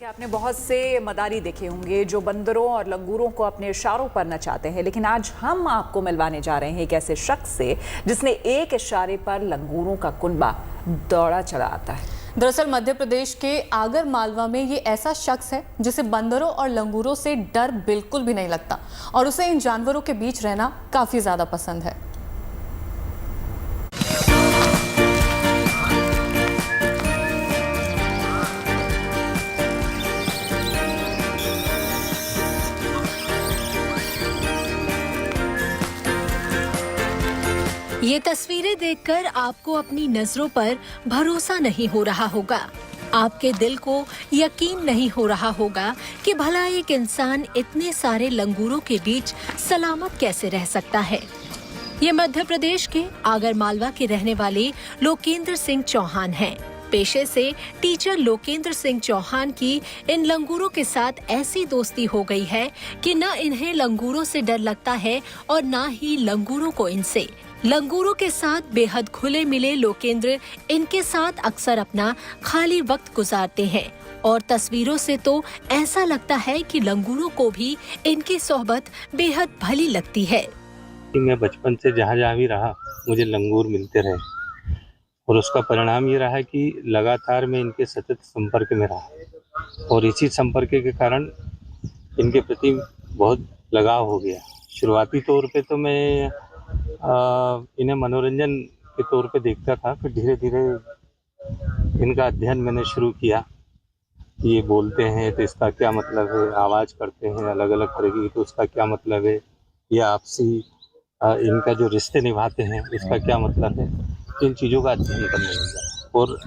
कि आपने बहुत से मदारी देखे होंगे जो बंदरों और लंगूरों को अपने इशारों पर नचाते हैं, लेकिन आज हम आपको मिलवाने जा रहे हैं एक ऐसे शख्स से जिसने एक इशारे पर लंगूरों का कुनबा दौड़ा चला आता है। दरअसल मध्य प्रदेश के आगर मालवा में ये ऐसा शख्स है जिसे बंदरों और लंगूरों से डर बिल्कुल भी नहीं लगता और उसे इन जानवरों के बीच रहना काफी ज्यादा पसंद है। ये तस्वीरें देखकर आपको अपनी नजरों पर भरोसा नहीं हो रहा होगा। आपके दिल को यकीन नहीं हो रहा होगा कि भला एक इंसान इतने सारे लंगूरों के बीच सलामत कैसे रह सकता है। ये मध्य प्रदेश के आगर मालवा के रहने वाले लोकेंद्र सिंह चौहान हैं। पेशे से टीचर लोकेंद्र सिंह चौहान की इन लंगूरों के साथ ऐसी दोस्ती हो गई है कि न इन्हें लंगूरों से डर लगता है और न ही लंगूरों को इनसे। लंगूरों के साथ बेहद खुले मिले लोकेंद्र इनके साथ अक्सर अपना खाली वक्त गुजारते हैं और तस्वीरों से तो ऐसा लगता है कि लंगूरों को भी इनकी सोहबत बेहद भली लगती है। मैं बचपन से जहाँ भी रहा मुझे लंगूर मिलते रहे और उसका परिणाम ये रहा कि लगातार मैं इनके सतत संपर्क में रहा और इसी संपर्क के कारण इनके प्रति बहुत लगाव हो गया। शुरुआती तौर पे तो मैं इन्हें मनोरंजन के तौर पे देखता था, फिर धीरे धीरे इनका अध्ययन मैंने शुरू किया। ये बोलते हैं तो इसका क्या मतलब है, आवाज़ करते हैं अलग अलग तरह की तो उसका क्या मतलब है, या आपसी इनका जो रिश्ते निभाते हैं इसका क्या मतलब है, इन चीज़ों का अध्ययन करने लगा। और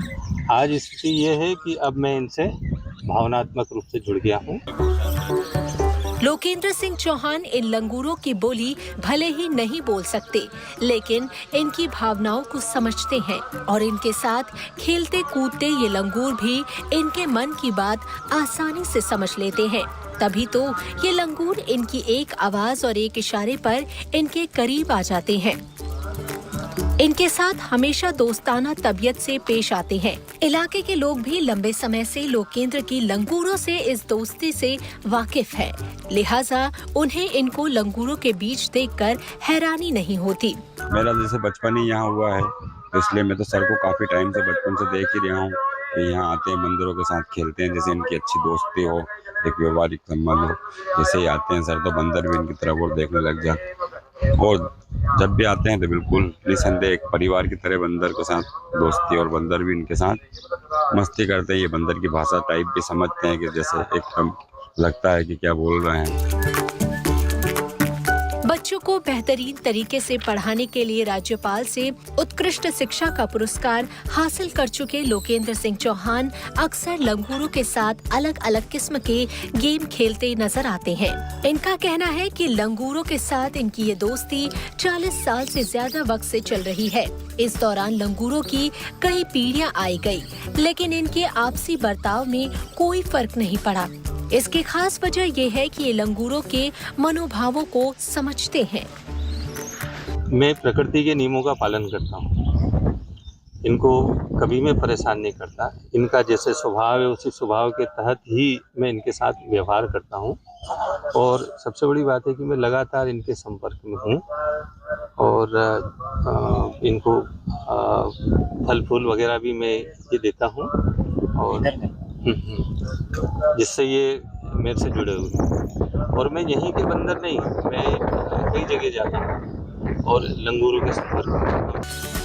आज स्थिति ये है कि अब मैं इनसे भावनात्मक रूप से जुड़ गया हूँ। लोकेंद्र सिंह चौहान इन लंगूरों की बोली भले ही नहीं बोल सकते, लेकिन इनकी भावनाओं को समझते हैं और इनके साथ खेलते कूदते ये लंगूर भी इनके मन की बात आसानी से समझ लेते हैं। तभी तो ये लंगूर इनकी एक आवाज और एक इशारे पर इनके करीब आ जाते हैं। इनके साथ हमेशा दोस्ताना तबीयत से पेश आते हैं। इलाके के लोग भी लंबे समय से लोकेंद्र की लंगूरों से इस दोस्ती से वाकिफ है, लिहाजा उन्हें इनको लंगूरों के बीच देखकर हैरानी नहीं होती। मेरा जैसे बचपन ही यहाँ हुआ है, इसलिए मैं तो सर को काफी टाइम से बचपन से देख ही रहा हूँ कि यहाँ आते हैं, बंदरों के साथ खेलते हैं, जैसे इनकी अच्छी दोस्ती हो, एक व्यवहारिक संबंध हो। जैसे ही आते हैं सर तो बंदर भी इनकी तरफ और देखने लग जाते, और जब भी आते हैं तो बिल्कुल निसंदेह एक परिवार की तरह बंदर के साथ दोस्ती, और बंदर भी इनके साथ मस्ती करते हैं। ये बंदर की भाषा टाइप भी समझते हैं कि जैसे एकदम लगता है कि क्या बोल रहे हैं। बच्चों को बेहतरीन तरीके से पढ़ाने के लिए राज्यपाल से उत्कृष्ट शिक्षा का पुरस्कार हासिल कर चुके लोकेंद्र सिंह चौहान अक्सर लंगूरों के साथ अलग अलग किस्म के गेम खेलते नजर आते हैं। इनका कहना है कि लंगूरों के साथ इनकी ये दोस्ती 40 साल से ज्यादा वक्त से चल रही है। इस दौरान लंगूरों की कई पीढ़ियां आई गई, लेकिन इनके आपसी बर्ताव में कोई फर्क नहीं पड़ा। इसकी खास वजह यह है कि ये लंगूरों के मनोभावों को समझते हैं। मैं प्रकृति के नियमों का पालन करता हूँ, इनको कभी मैं परेशान नहीं करता। इनका जैसे स्वभाव है उसी स्वभाव के तहत ही मैं इनके साथ व्यवहार करता हूँ। और सबसे बड़ी बात है कि मैं लगातार इनके संपर्क में हूँ और इनको फल फूल वगैरह भी मैं ये देता हूँ, और जिससे ये मेरे से जुड़े हुए हैं। और मैं यहीं के बंदर नहीं, मैं कई जगह जाता हूँ और लंगूरों के संपर्क में।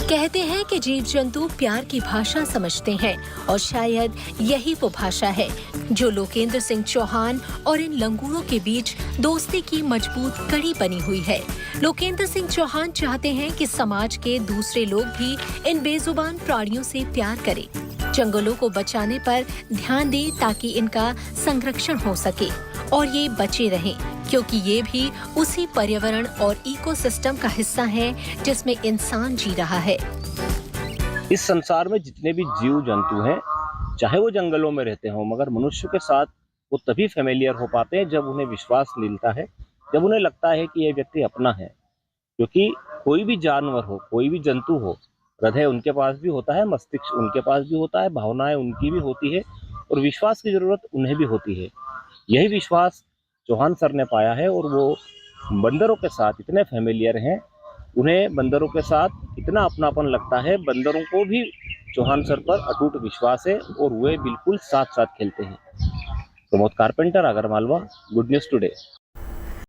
कहते हैं कि जीव जंतु प्यार की भाषा समझते हैं और शायद यही वो भाषा है जो लोकेंद्र सिंह चौहान और इन लंगूरों के बीच दोस्ती की मजबूत कड़ी बनी हुई है। लोकेंद्र सिंह चौहान चाहते हैं कि समाज के दूसरे लोग भी इन बेजुबान प्राणियों से प्यार करें, जंगलों को बचाने पर ध्यान दें ताकि इनका संरक्षण हो सके और ये बचे रहें, क्योंकि ये भी उसी पर्यावरण और इकोसिस्टम का हिस्सा है जिसमें इंसान जी रहा है। इस संसार में जितने भी जीव जंतु हैं, चाहे वो जंगलों में रहते हों, मगर मनुष्य के साथ वो तभी फेमिलियर हो पाते हैं जब उन्हें विश्वास मिलता है, जब उन्हें लगता है कि ये व्यक्ति अपना है। क्योंकि कोई भी जानवर हो, कोई भी जंतु हो, हृदय उनके पास भी होता है, मस्तिष्क उनके पास भी होता है, भावनाएं उनकी भी होती है, और विश्वास की ज़रूरत उन्हें भी होती है। यही विश्वास चौहान सर ने पाया है और वो बंदरों के साथ इतने फेमिलियर हैं, उन्हें बंदरों के साथ इतना अपनापन लगता है, बंदरों को भी चौहान सर पर अटूट विश्वास है और वे बिल्कुल साथ साथ खेलते हैं। Pramod carpenter, Agar Malwa, good news today.